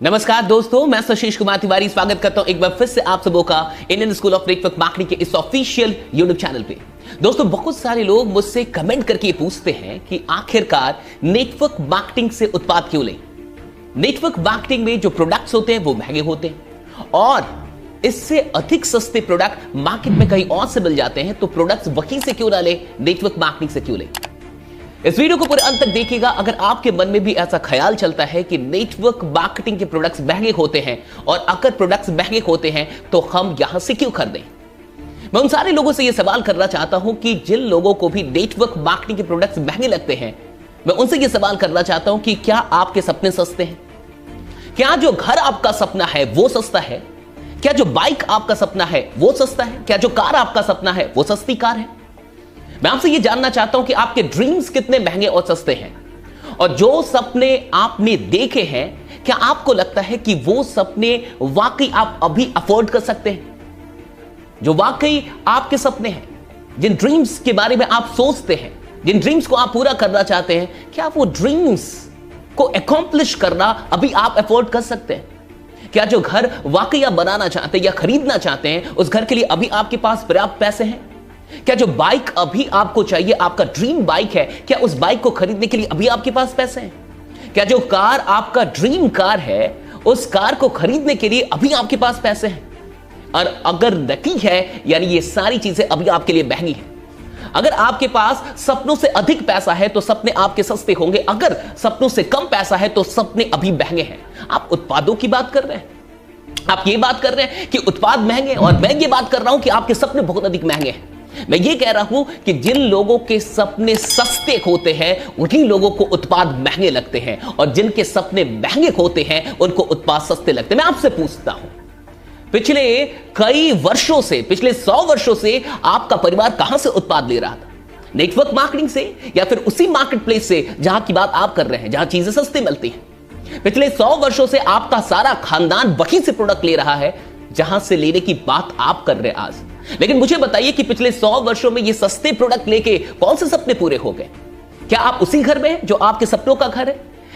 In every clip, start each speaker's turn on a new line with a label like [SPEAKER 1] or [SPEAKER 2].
[SPEAKER 1] नमस्कार दोस्तों, मैं सुशीष कुमार तिवारी स्वागत करता हूं एक बार फिर से आप सबों का Indian school of network marketing के इस ऑफिशियल यूट्यूब चैनल पे। दोस्तों, बहुत सारे लोग मुझसे कमेंट करके पूछते हैं कि आखिरकार नेटवर्क मार्केटिंग से उत्पाद क्यों लें। नेटवर्क मार्केटिंग में जो प्रोडक्ट्स होते हैं वो महंगे होते हैं और इससे अधिक सस्ते प्रोडक्ट मार्केट में कहीं और से मिल जाते हैं, तो प्रोडक्ट्स वहीं से क्यों ना ले, नेटवर्क मार्केटिंग से क्यों ले। इस वीडियो को पूरे अंत तक देखिएगा। अगर आपके मन में भी ऐसा ख्याल चलता है कि नेटवर्क मार्केटिंग के प्रोडक्ट्स महंगे होते हैं और अगर प्रोडक्ट्स महंगे होते हैं तो हम यहां से क्यों खरीदें, मैं उन सारे लोगों से यह सवाल करना चाहता हूं कि जिन लोगों को भी नेटवर्क मार्केटिंग के प्रोडक्ट्स महंगे लगते हैं, मैं उनसे यह सवाल करना चाहता हूं कि क्या आपके सपने सस्ते हैं? क्या जो घर आपका सपना है वो सस्ता है? क्या जो बाइक आपका सपना है वो सस्ता है? क्या जो कार आपका सपना है वो सस्ती कार है? मैं आपसे यह जानना चाहता हूं कि आपके ड्रीम्स कितने महंगे और सस्ते हैं, और जो सपने आपने देखे हैं क्या आपको लगता है कि वो सपने वाकई आप अभी अफोर्ड कर सकते हैं? जो वाकई आपके सपने हैं, जिन ड्रीम्स के बारे में आप सोचते हैं, जिन ड्रीम्स को आप पूरा करना चाहते हैं, क्या वो ड्रीम्स को अकॉम्प्लिश करना अभी आप अफोर्ड कर सकते हैं? क्या जो घर वाकई आप बनाना चाहते हैं या खरीदना चाहते हैं, उस घर के लिए अभी आपके पास पर्याप्त पैसे हैं? क्या जो बाइक अभी आपको चाहिए, आपका ड्रीम बाइक है, क्या उस बाइक को खरीदने के लिए अभी आपके पास पैसे हैं? क्या जो कार आपका ड्रीम कार है, उस कार को खरीदने के लिए अभी आपके पास पैसे हैं? और अगर नहीं है, यानी ये सारी चीजें अभी आपके लिए महंगी हैं। अगर आपके पास सपनों से अधिक पैसा है तो सपने आपके सस्ते होंगे, अगर सपनों से कम पैसा है तो सपने अभी महंगे हैं। आप उत्पादों की बात कर रहे हैं, आप ये बात कर रहे हैं कि उत्पाद महंगे, और मैं ये बात कर रहा हूं कि आपके सपने बहुत अधिक महंगे हैं। मैं ये कह रहा हूं कि जिन लोगों के सपने सस्ते होते हैं उन्हीं लोगों को उत्पाद महंगे लगते हैं, और जिनके सपने महंगे होते हैं उनको उत्पाद सस्ते लगते हैं। मैं आपसे पूछता हूं, पिछले कई वर्षों से, पिछले 100 वर्षों से आपका परिवार कहां से उत्पाद ले रहा था? नेटवर्क मार्केटिंग से, या फिर उसी मार्केट प्लेस से जहां की बात आप कर रहे हैं, जहां चीजें सस्ती मिलती हैं? पिछले 100 वर्षों से आपका सारा खानदान वहीं से प्रोडक्ट ले रहा है जहां से लेने की बात आप कर रहे हैं आज। लेकिन मुझे बताइए कि पिछले 100 वर्षों में ये सस्ते प्रोडक्ट लेके कौन से सपने पूरे हो गए? क्या आप उसी घर में हैं जो आपके सपनों का घर है?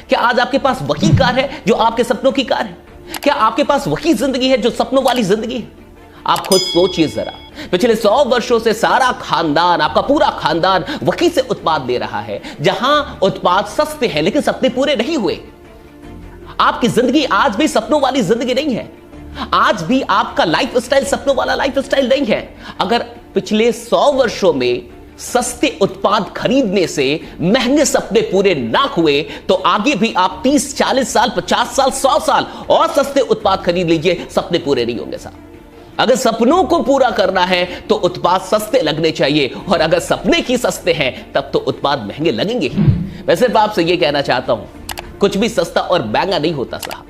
[SPEAKER 1] क्या आज आपके पास वही कार है जो आपके सपनों की कार है? क्या आपके पास वही जिंदगी है जो सपनों वाली जिंदगी है? आप खुद सोचिए जरा। पिछले 100 वर्षों से सारा खानदान, आपका पूरा खानदान वहीं से उत्पाद ले रहा है जहां उत्पाद सस्ते हैं लेकिन सपने पूरे नहीं हुए। आपकी जिंदगी आज भी सपनों वाली जिंदगी नहीं है। आज भी आपका लाइफस्टाइल सपनों वाला लाइफस्टाइल नहीं है। अगर पिछले 100 वर्षों में सस्ते उत्पाद खरीदने से महंगे सपने पूरे ना हुए, तो आगे भी आप 30, 40 साल, 50 साल, 100 साल और सस्ते उत्पाद खरीद लीजिए, सपने पूरे नहीं होंगे साहब। अगर सपनों को पूरा करना है तो उत्पाद सस्ते लगने चाहिए, और अगर सपने ही सस्ते हैं तब तो उत्पाद महंगे लगेंगे ही। मैं सिर्फ आपसे यह कहना चाहता हूं, कुछ भी सस्ता और महंगा नहीं होता साहब।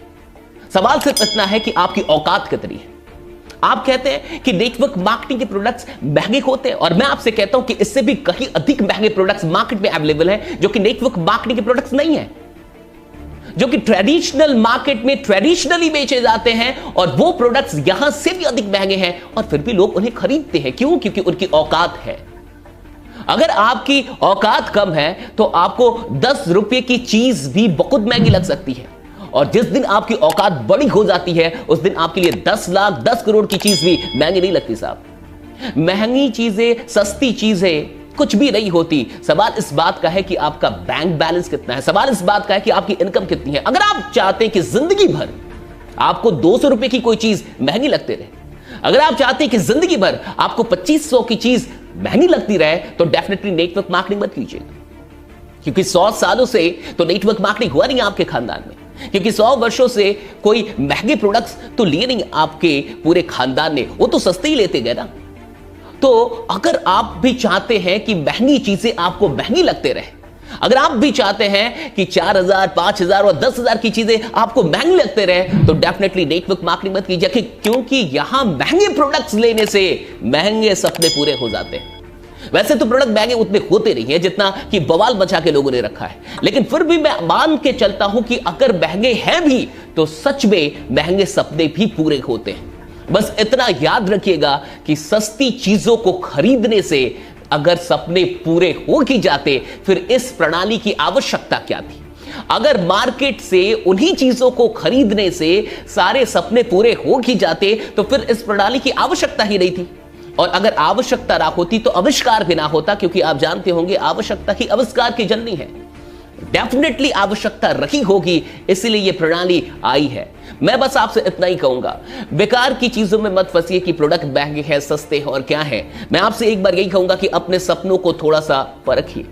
[SPEAKER 1] सवाल सिर्फ इतना है कि आपकी औकात कितनी है। आप कहते हैं कि नेटवर्क मार्केटिंग के प्रोडक्ट्स महंगे होते हैं, और मैं आपसे कहता हूं कि इससे भी कहीं अधिक महंगे प्रोडक्ट्स मार्केट में अवेलेबल हैं जो कि नेटवर्क मार्केटिंग के प्रोडक्ट्स नहीं है, जो कि ट्रेडिशनल मार्केट में ट्रेडिशनली बेचे जाते हैं, और वो प्रोडक्ट्स यहां से भी अधिक महंगे हैं और फिर भी लोग उन्हें खरीदते हैं। क्यों? क्योंकि उनकी औकात है। अगर आपकी औकात कम है तो आपको 10 रुपए की चीज भी बहुत महंगी लग सकती है, और जिस दिन आपकी औकात बड़ी हो जाती है उस दिन आपके लिए 10 लाख, 10 करोड़ की चीज भी महंगी नहीं लगती साहब। महंगी चीजें, सस्ती चीजें कुछ भी नहीं होती। सवाल इस बात का है कि आपका बैंक बैलेंस कितना है, सवाल इस बात का है कि आपकी इनकम कितनी है। अगर आप चाहते हैं कि जिंदगी भर आपको 200 रुपए की कोई चीज महंगी लगती रहे, अगर आप चाहते हैं कि जिंदगी भर आपको 2500 की चीज महंगी लगती रहे, तो डेफिनेटली नेटवर्क मार्केटिंग मत कीजिएगा। क्योंकि 100 सालों से तो नेटवर्क मार्केटिंग हुआ नहीं आपके खानदान में, क्योंकि 100 वर्षों से कोई महंगे प्रोडक्ट्स तो लिए नहीं आपके पूरे खानदान ने, वो तो सस्ते ही लेते गए ना। तो अगर आप भी चाहते हैं कि महंगी चीजें आपको महंगी लगते रहे, अगर आप भी चाहते हैं कि 4000, 5000 और 10,000 की चीजें आपको महंगी लगते रहे, तो डेफिनेटली नेटवर्क मार्केटिंग मत कीजिए, क्योंकि यहां महंगे प्रोडक्ट्स लेने से महंगे सपने पूरे हो जाते हैं। वैसे तो प्रोडक्ट महंगे उतने होते नहीं है जितना कि बवाल बचा के लोगों ने रखा है, लेकिन फिर भी मैं मान के चलता हूं कि अगर महंगे हैं भी तो सच में महंगे सपने भी पूरे होते हैं। बस इतना याद रखिएगा कि सस्ती चीजों को खरीदने से अगर सपने पूरे हो ही जाते, फिर इस प्रणाली की आवश्यकता क्या थी? अगर मार्केट से उन्हीं चीजों को खरीदने से सारे सपने पूरे हो ही जाते तो फिर इस प्रणाली की आवश्यकता ही नहीं थी। और अगर आवश्यकता ना होती तो आविष्कार भी ना होता, क्योंकि आप जानते होंगे आवश्यकता ही आविष्कार की जननी है। डेफिनेटली आवश्यकता रही होगी, इसलिए यह प्रणाली आई है। मैं बस आपसे इतना ही कहूंगा, बेकार की चीजों में मत फंसिए कि प्रोडक्ट महंगे हैं, सस्ते हैं और क्या है। मैं आपसे एक बार यही कहूंगा कि अपने सपनों को थोड़ा सा परखिए,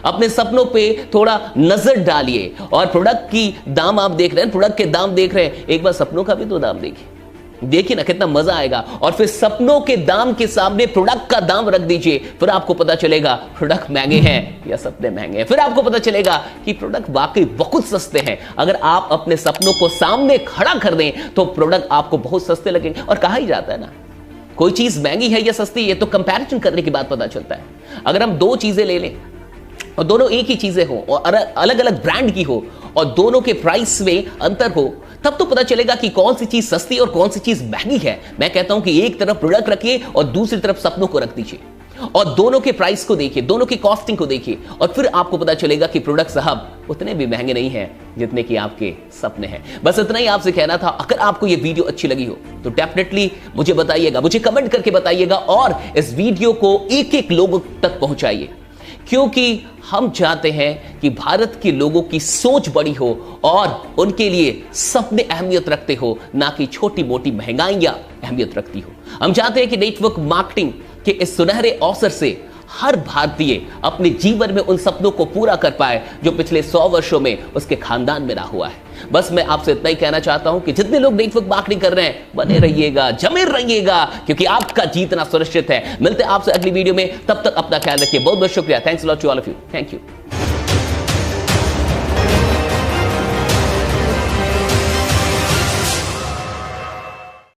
[SPEAKER 1] अपने सपनों पे थोड़ा नजर डालिए। और प्रोडक्ट की दाम आप देख रहे हैं, प्रोडक्ट के दाम देख रहे हैं, एक बार सपनों का भी तो दाम देखिए ना, कितना मजा आएगा। और फिर सपनों के दाम के सामने प्रोडक्ट का दाम रख दीजिए, फिर आपको पता चलेगा प्रोडक्ट महंगे हैं या सपने महंगे हैं। फिर आपको पता चलेगा कि प्रोडक्ट वाकई बहुत सस्ते हैं। अगर आप अपने सपनों को सामने खड़ा कर दें तो प्रोडक्ट आपको बहुत सस्ते लगेंगे। और कहा ही जाता है ना, कोई चीज महंगी है या सस्ती है तो कंपैरिजन करने के बाद पता चलता है। अगर हम दो चीजें ले लें और दोनों एक ही चीजें हो और अलग अलग ब्रांड की हो और दोनों के प्राइस में अंतर हो, तब तो पता चलेगा कि कौन सी चीज सस्ती और कौन सी चीज महंगी है। मैं कहता हूं कि एक तरफ प्रोडक्ट रखिए और दूसरी तरफ सपनों को रख दीजिए और दोनों के प्राइस को देखिए, दोनों की कॉस्टिंग को देखिए और फिर आपको पता चलेगा कि प्रोडक्ट साहब उतने भी महंगे नहीं हैं जितने कि आपके सपने हैं। बस इतना ही आपसे कहना था। अगर आपको यह वीडियो अच्छी लगी हो तो डेफिनेटली मुझे बताइएगा, मुझे कमेंट करके बताइएगा और इस वीडियो को एक एक लोगों तक पहुंचाइए, क्योंकि हम चाहते हैं कि भारत के लोगों की सोच बड़ी हो और उनके लिए सपने अहमियत रखते हो, ना कि छोटी मोटी महंगाइयां अहमियत रखती हो। हम चाहते हैं कि नेटवर्क मार्केटिंग के इस सुनहरे अवसर से हर भारतीय अपने जीवन में उन सपनों को पूरा कर पाए जो पिछले 100 वर्षों में उसके खानदान में रहा हुआ है। बस मैं आपसे इतना ही कहना चाहता हूं कि जितने लोग नेटवर्क मार्केटिंग कर रहे हैं, बने रहिएगा, जमे रहिएगा, क्योंकि आपका जीतना सुनिश्चित है। मिलते हैं आपसे अगली वीडियो में, तब तक अपना ख्याल रखिए। बहुत बहुत शुक्रिया। Thanks a lot to all of you. Thank you.